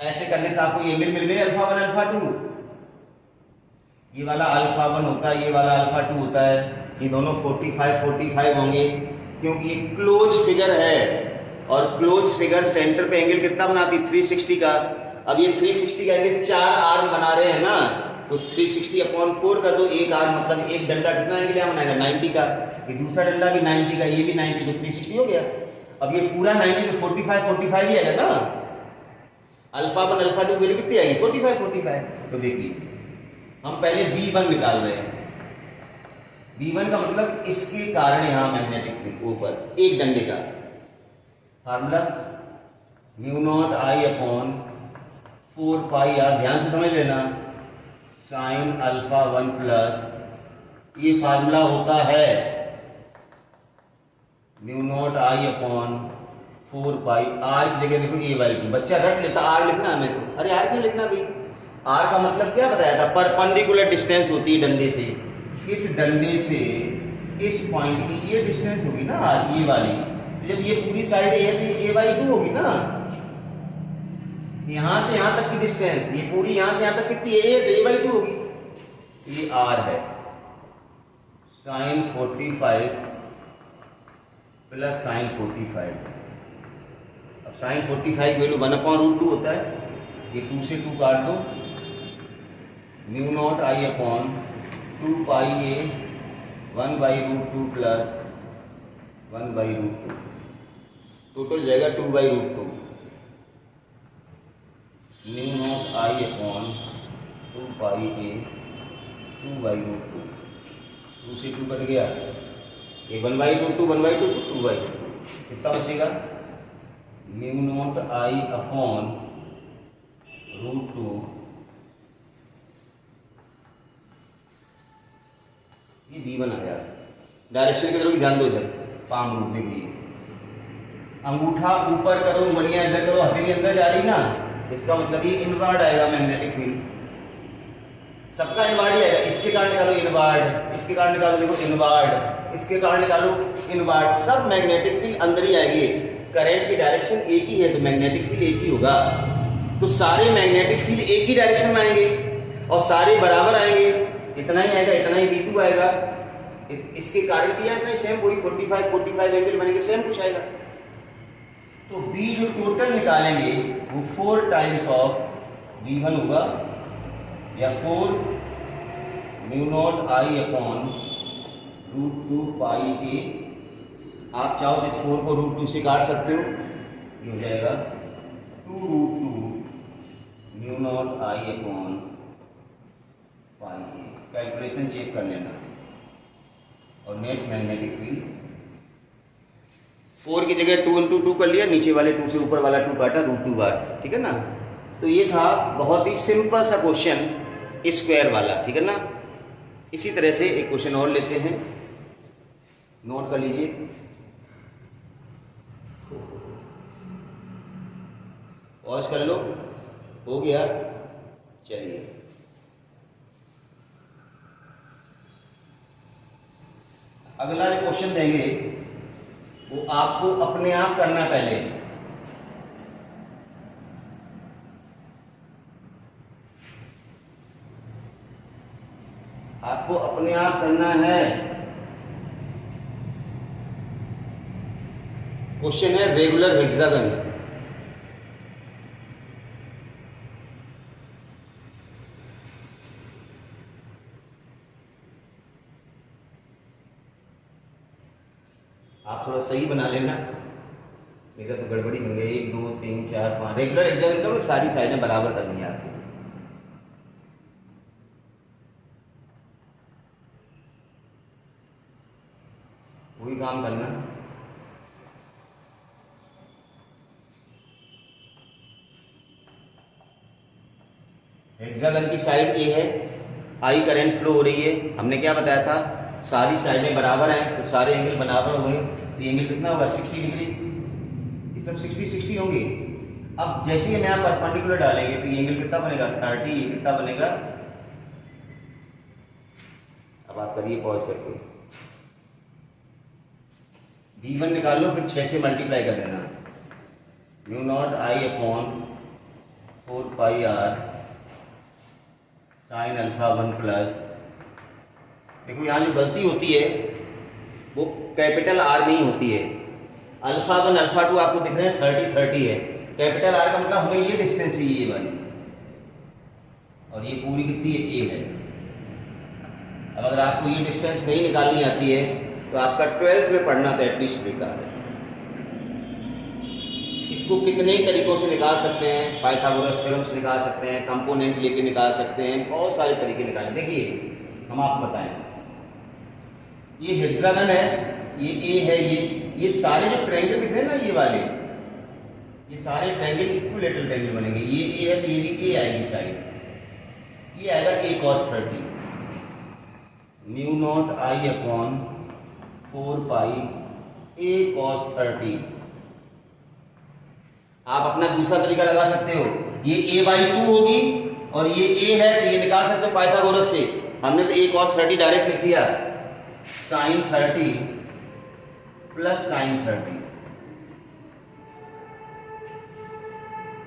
ऐसे करने से आपको ये एंगल मिल गई अल्फा 1 अल्फा 2। ये वाला अल्फा 1 होता है, ये वाला अल्फा 2 होता है। ये दोनों 45 45 होंगे क्योंकि ये क्लोज फिगर है और क्लोज फिगर सेंटर पे एंगल कितना बनाती है 360 का। अब ये 360 का एंगल 4 आर्म बना रहे हैं ना, तो 360/4 कर दो। एक आर्म मतलब एक डंडा कितना एंगल यहाँ बनाएगा 90 का, ये दूसरा डंडा भी 90 का, ये भी 90, तो 360 हो गया। अब ये पूरा 90 तो 45 45 ही आएगा ना। अल्फा 1 अल्फा 2 वैल्यू कितनी आएगी 45 45। तो देखिए हम पहले B1 निकाल रहे हैं। B1 का मतलब इसके कारण यहाँ मैग्नेटिक फील्ड ऊपर एक डंडे का formula mu not I upon 4 pi R. ध्यान से समझ लेना, साइन अल्फा 1 प्लस ये फार्मूला होता है mu not I upon 4 pi R की जगह देखो a/2। बच्चा रट लेता आर लिखना है मेरे को, अरे आर क्यों लिखना भाई? आर का मतलब क्या बताया था? परपेंडिकुलर डिस्टेंस होती है डंडे से, इस डंडे से इस पॉइंट की ये डिस्टेंस होगी ना आर, ये वाली। तो जब ये पूरी साइड ए है तो ये a/2 होगी ना। यहां से यहां तक की डिस्टेंस, ये पूरी यहां से यहां तक कितनी है? तो a/2 होगी। ये आर है, sin 45 प्लस sin 45। अब sin 45 वैल्यू 1/√2 होता है, ये 2 से 2 काट दो, mu naught I upon 2 pi A 1/√2 plus 1/√2, total जाएगा 2/√2। म्यू नॉट आई अपॉन 2 पाई ए 2/√2, 2 से 2 कट गया, ये 1/√2 1/2 2/2, कितना बचेगा? म्यू नॉट आई अपॉन √2, ये v1 आया। डायरेक्शन की तरफ ध्यान दो, इधर पाम रूप में भी अंगूठा ऊपर करो, उंगलियां इधर करो, हथेली अंदर जा रही ना, इसका मतलब ये इनवर्ड आएगा मैग्नेटिक फील्ड। सबका इनवर्ड ही आएगा। इसके कारण निकालो इनवर्ड, इसके कारण निकालो देखो इनवर्ड, इसके कारण निकालो इनवर्ड, सब मैग्नेटिक फील्ड अंदर ही आएगी। करंट की डायरेक्शन एक ही है तो मैग्नेटिक फील्ड एक ही होगा, तो सारे मैग्नेटिक फील्ड एक ही डायरेक्शन में आएंगे और सारे बराबर आएंगे। इतना ही आएगा, इतना ही V2 आएगा। इसके कारण भी आएगा सेम, वही 45 एंगल बनेंगे, सेम कुछ आएगा। तो B जो टोटल निकालेंगे वो 4 टाइम्स ऑफ V1 होगा, या 4 म्यू नॉट आई अपॉन √2 पाई ए। आप चाहो तो इस 4 को √2 से काट सकते हो, ये हो जाएगा 2√2 mu naught I upon pi A. Calculation check कर लेना। और नेट मैग्नेटिक फील्ड 4 की जगह 2 × 2 कर लिया, नीचे वाले 2 से ऊपर वाला 2 काटा, √2 बार, ठीक है ना। तो ये था बहुत ही सिंपल सा क्वेश्चन, स्क्वायर वाला, ठीक है ना। इसी तरह से एक क्वेश्चन और लेते हैं, नोट कर लीजिए। पॉज कर लो, हो गया। चलिए अगला जो क्वेश्चन देंगे वो आपको अपने आप करना। पहले आपको अपने आप करना है। क्वेश्चन है रेगुलर हेक्सागन। आप थोड़ा सही बना लेना, मेरा तो गड़बड़ी बन गई। 1 2 3 4 5 रेगुलर हेक्सागन का सारी साइडें बराबर करनी है आपको। वही काम करना। हेक्सागन की साइड ए है, आई करंट फ्लो हो रही है। हमने क्या बताया था? सारी साइडें बराबर हैं तो सारे एंगल बराबर हुए, तो एंगल कितना होगा? 60 डिग्री। ये सब 60 होंगे। अब जैसे ही हम यहाँ परपेंडिकुलर डालेंगे तो ये एंगल कितना बनेगा? 30। ये कितना बनेगा? अब आप करिए पॉज करके, V1 निकाल लो, फिर 6 से मल्टीप्लाई कर देना। Mu not I upon 4 pi R sine α1 plus, देखो यहाँ जो गलती होती है वो कैपिटल आर में ही होती है। α1 α2 आपको दिख रहे हैं 30 है। कैपिटल आर का मतलब हमें ये डिस्टेंस है, ये वाली, और ये पूरी कितनी है? ए है। अब अगर आपको ये डिस्टेंस नहीं निकालनी आती है तो आपका 12th में पढ़ना था एटलीस्ट बेकार है। इसको कितने ही तरीकों से निकाल सकते हैं, पाइथागोरस थ्योरम से निकाल सकते हैं, कंपोनेंट लेके निकाल सकते हैं, बहुत सारे तरीके निकालें। देखिए हम आपको बताएं, ये हेक्सागन है, ये ए है, ये सारे जो ट्रायंगल दिख रहे हैं ना, ये वाले, ये सारे ट्रायंगल इक्विलेटरल ट्रायंगल बनेंगे। ये ए है तो ये भी ए आएगी साइड, ये आएगा a cos 30। Mu naught I upon 4 pi a cos 30 आप अपना दूसरा तरीका लगा सकते हो, ये a/2 होगी और ये a है तो ये निकाल सकते हो पाइथागोरस से। हमने तो a cos 30 डायरेक्ट लिख दिया, sin 30 प्लस sin 30,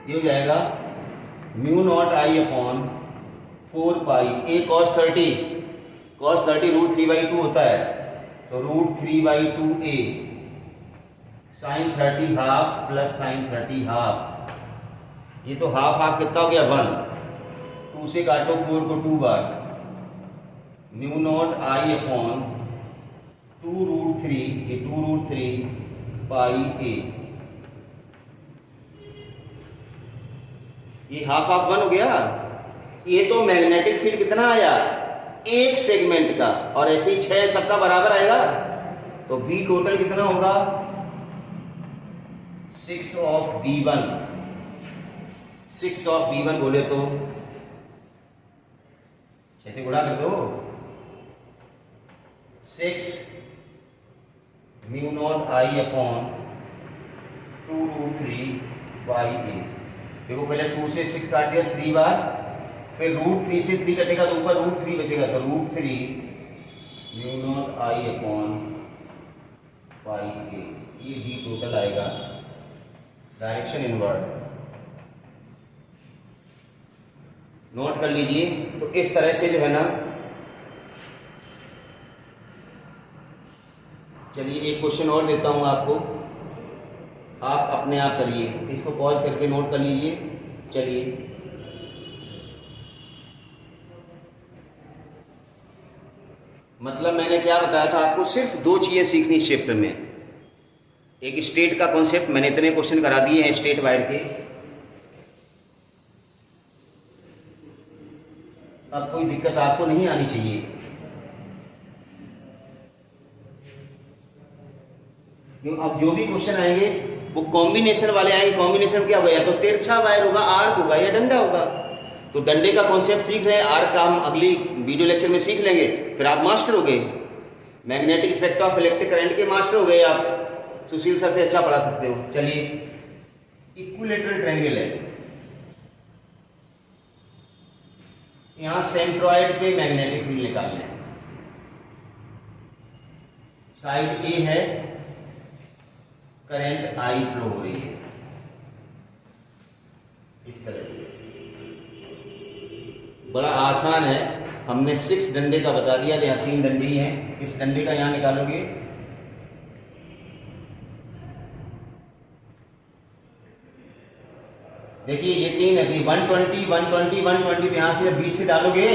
ये हो जाएगा mu not I upon 4 pi a cos 30 root 3/2 होता है, तो root 3/2a sin 30 half plus sin 30 half, ये तो हाफ हाफ कितना हो गया 1, 2 से काटो 4 को 2 बार, mu naught I upon 2 root 3, ये 2 रूट 3 पाई a, ये हाफ हाफ 1 हो गया। ये तो मैग्नेटिक फील्ड कितना आया एक सेगमेंट का, और ऐसे ही 6 सबका बराबर आएगा, तो V टोटल कितना होगा 6 ऑफ V1, 6 ऑफ V1 बोले तो 6 से गुणा कर दो, 6 mu not I upon 2 root 3 by a। देखो पहले 2 से 6 काट दिया 3 बार, फिर रूट 3 से 3 कटेगा तो ऊपर रूट 3 बचेगा, तो root 3 mu not I upon pi a, ये भी टोटल आएगा डायरेक्शन इनवर्ड। नोट कर लीजिए। तो इस तरह से जो है ना, चलिए एक क्वेश्चन और देता हूं आपको, आप अपने आप करिए, इसको पॉज करके नोट कर लीजिए। चलिए मतलब मैंने क्या बताया था आपको, सिर्फ 2 चीजें सीखनी इस चैप्टर में। एक स्टेट का कॉन्सेप्ट, मैंने इतने क्वेश्चन करा दिए हैं स्टेट वायर के, अब कोई दिक्कत आपको नहीं आनी चाहिए। क्यों, अब जो भी क्वेश्चन आएंगे वो कॉम्बिनेशन वाले आएंगे। कॉम्बिनेशन क्या होगा, या तो तिरछा वायर होगा, आर्क होगा, या डंडा होगा। तो डंडे का कॉन्सेप्ट सीख रहे हैं, आर्क का हम अगली वीडियो लेक्चर में सीख लेंगे, फिर आप मास्टर हो गए, magnetic effect of electric current के मास्टर हो गए आप, सुशील सर से अच्छा पढ़ा सकते हो। चलिए इक्विलेटरल ट्रायंगल है, यहां सेंट्रॉइड पे मैग्नेटिक फील्ड निकालना है, साइड ए है, करंट आई फ्लो हो रही है इस तरह से। बड़ा आसान है, हमने 6 डंडे का बता दिया, यहाँ 3 डंडे ही हैं। इस डंडे का यहां निकालोगे, देखिए ये 3 है, 120 120 120, तो यहां से जब 20 से डालोगे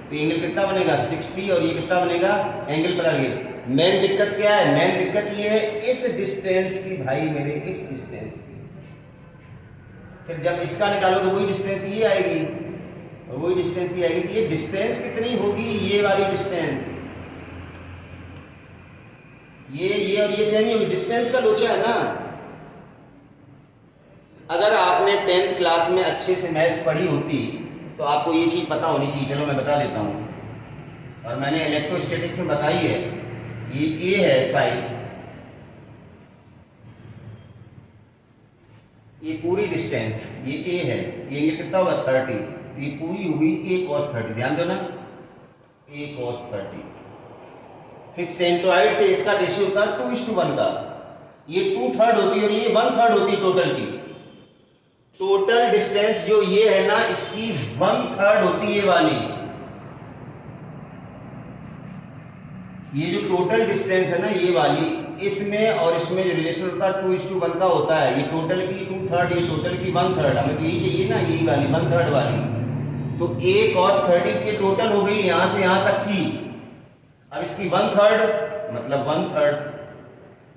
तो एंगल कितना बनेगा 60, और ये कितना बनेगा एंगल पलट गए। मेन दिक्कत क्या है, मेन दिक्कत ये है इस डिस्टेंस की भाई मेरे, इस डिस्टेंस की। फिर जब इसका निकालो तो वही डिस्टेंस ये आएगी, और वही डिस्टेंस ये आएगी। ये डिस्टेंस कितनी होगी, ये वाली डिस्टेंस, ये और ये सेम ही होगी, डिस्टेंस का लोचा है ना। अगर आपने 10th क्लास में अच्छे से मैथ्स पढ़ी होती तो आपको ये चीज पता होनी चाहिए। चलो मैं बता देता हूं, और मैंने इलेक्ट्रोस्टैटिक्स में बताई है। ये ए है साइड, ये पूरी डिस्टेंस, ये ए है, ये कितना होगा 30, ये पूरी हुई a cos 30, ध्यान दो ना, a cos 30। फिर सेंट्रॉइड से इसका रेशियो होता है 2:1 का, ये 2/3 होती है और ये 1/3 होती है टोटल की। टोटल डिस्टेंस जो ये है ना, इसकी 1/3 होती है वाली। ये जो टोटल डिस्टेंस है ना ये वाली, इसमें और इसमें जो रिलेशन होता है 2:1 का होता है। ये टोटल की 2/3, ये टोटल की 1/3, हमें तो यही चाहिए ना, यही वाली 1/3 वाली। तो a cos 30 की टोटल हो गई यहां से यहां तक की। अब इसकी 1/3 मतलब 1/3,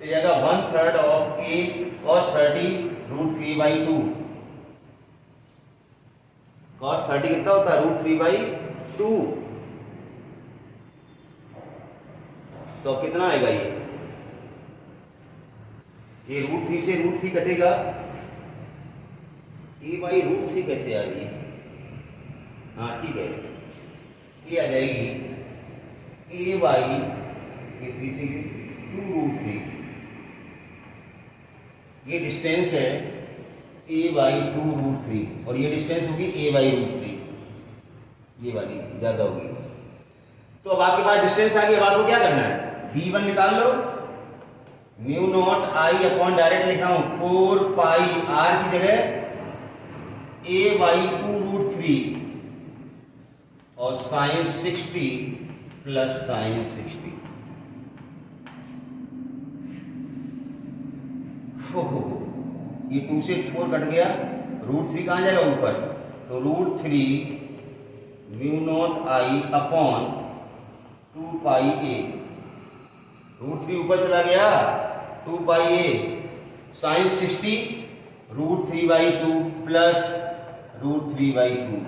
तो जाएगा 1/3 of a cos 30 root 3/2। cos 30 कितना होता है रूट 3/2, तो अब कितना आएगा ये रूट 3 से रूट 3 कटेगा, a/√3 कैसे आ रही है, हाँ ठीक है, ये आ जाएगी a/3 से 2√3। ये डिस्टेंस है a/2√3 और ये डिस्टेंस होगी a/√3, ये वाली ज़्यादा होगी। तो अब आपके पास डिस्टेंस आ गई, अब आपको क्या करना है, v1 निकाल लो, mu naught I upon direct लिख रहा हूं 4 पाई r की जगह a/2√3 और साइन 60 प्लस साइन 60। ये 2 से 4 कट गया, √3 कहाँ जाएगा ऊपर, तो √3 mu not I upon 2 pi a, √3 ऊपर चला गया, 2 पाई a साइन 60 √3/2 प्लस √3/2।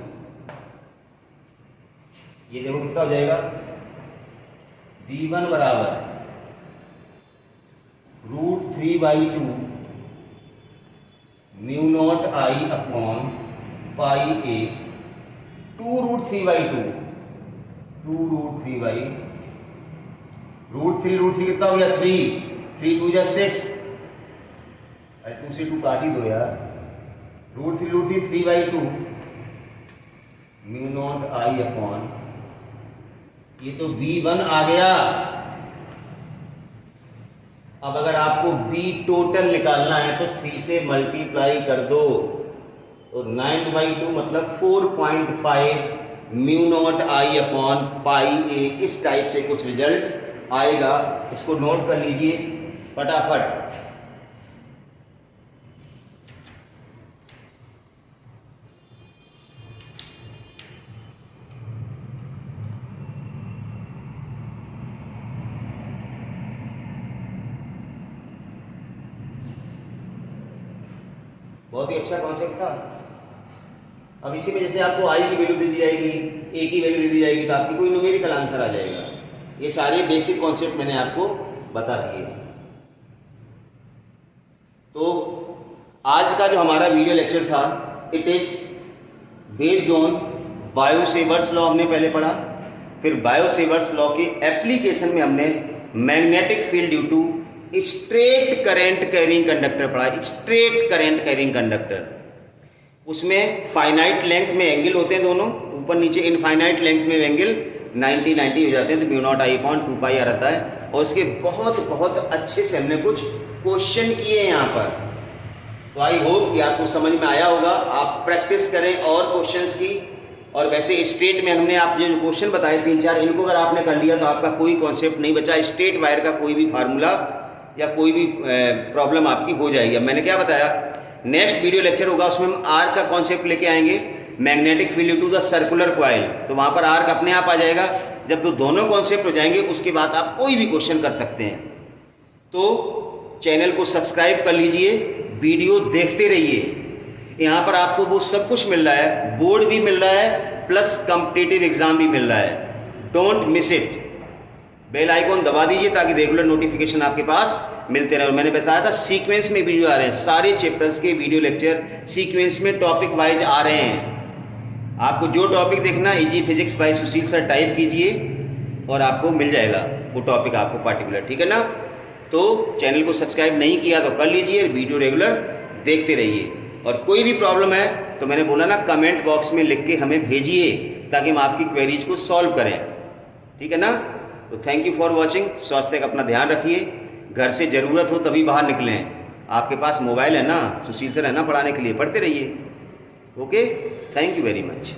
ये देखो कितना हो जाएगा, v1 बराबर √3/2 mu naught I upon pi a 2√3/2, 2√3/2 √3 कितना हो गया 3, 3 2 जा 6, 2 से 2 काट ही दो यार, √3 3/2 म्यू नॉट आई अपॉन, ये तो v1 आ गया। अब अगर आपको b टोटल निकालना है तो 3 से मल्टीप्लाई कर दो, तो 9/2 मतलब 4.5 mu naught I upon pi a, इस टाइप से कुछ रिजल्ट आएगा। इसको नोट कर लीजिए फटाफट। बहुत ही अच्छा कॉन्सेप्ट था। अब इसी में जैसे आपको आई की वैल्यू दे दी जाएगी, ए की वैल्यू दे दी जाएगी, तो आपकी कोई न्यूमेरिकल आंसर आ जाएगा। ये सारे बेसिक कॉन्सेप्ट मैंने आपको बता दिए। तो आज का जो हमारा वीडियो लेक्चर था, it is based on bio-Savart's law हमने पहले पढ़ा, फिर बायो-सेवर्ट्स लॉ के एप्लीकेशन में हमने magnetic field due to straight current carrying conductor पढ़ा। स्ट्रेट करंट कैरिंग कंडक्टर, उसमें फाइनाइट लेंथ में एंगल होते हैं दोनों, ऊपर नीचे इनफाइनाइट लेंथ में एंगल 90 हो जाते हैं, तो म्यू नॉट आई अपॉन 2 पाई आ रहता है। और उसके बहुत अच्छे से हमने कुछ क्वेश्चन किए यहाँ पर। तो आई होप कि आपको समझ में आया होगा। आप प्रैक्टिस करें और क्वेश्चंस की। और वैसे स्ट्रेट में हमने आप जो क्वेश्चन बताए 3-4, इनको अगर आपने कर लिया तो आपका कोई कॉन्सेप्ट नहीं बचा। स्ट्रेट वायर का कोई भी फार्मूला या कोई भी प्रॉब्लम आपकी हो जाएगी। अब मैंने क्या बताया, नेक्स्ट वीडियो लेक्चर होगा, उसमें हम आर्क का कॉन्सेप्ट लेके आएंगे, magnetic field to the circular coil. तो वहां पर आर्क अपने आप आ जाएगा। जब तो दोनों कॉन्सेप्ट हो जाएंगे, उसके बाद आप कोई भी क्वेश्चन कर सकते हैं। तो चैनल को सब्सक्राइब कर लीजिए, वीडियो देखते रहिए। यहाँ पर आपको वो सब कुछ मिल रहा है, बोर्ड भी मिल रहा है प्लस कॉम्पिटिटिव एग्जाम भी मिल रहा है। Don't miss it. Bell icon दबा दीजिए ताकि रेगुलर नोटिफिकेशन आपके पास मिलते रहे। और मैंने बताया था सीक्वेंस में वीडियो आ रहे हैं, सारे चैप्टर्स के वीडियो लेक्चर सीक्वेंस में टॉपिक वाइज आ रहे हैं। आपको जो टॉपिक देखना, इजी फिजिक्स बाय सुशील सर टाइप कीजिए और आपको मिल जाएगा वो टॉपिक आपको पार्टिकुलर, ठीक है ना। तो चैनल को सब्सक्राइब नहीं किया तो कर लीजिए, वीडियो रेगुलर देखते रहिए। और कोई भी प्रॉब्लम है तो मैंने बोला ना, कमेंट बॉक्स में लिख के हमें भेजिए ताकि हम आपकी क्वेरीज को सॉल्व करें, ठीक है ना। तो थैंक यू फॉर वॉचिंग। स्वास्थ्य का अपना ध्यान रखिए, घर से ज़रूरत हो तभी बाहर निकलें। आपके पास मोबाइल है ना, सुशील सर है ना पढ़ाने के लिए, पढ़ते रहिए। Okay, thank you very much.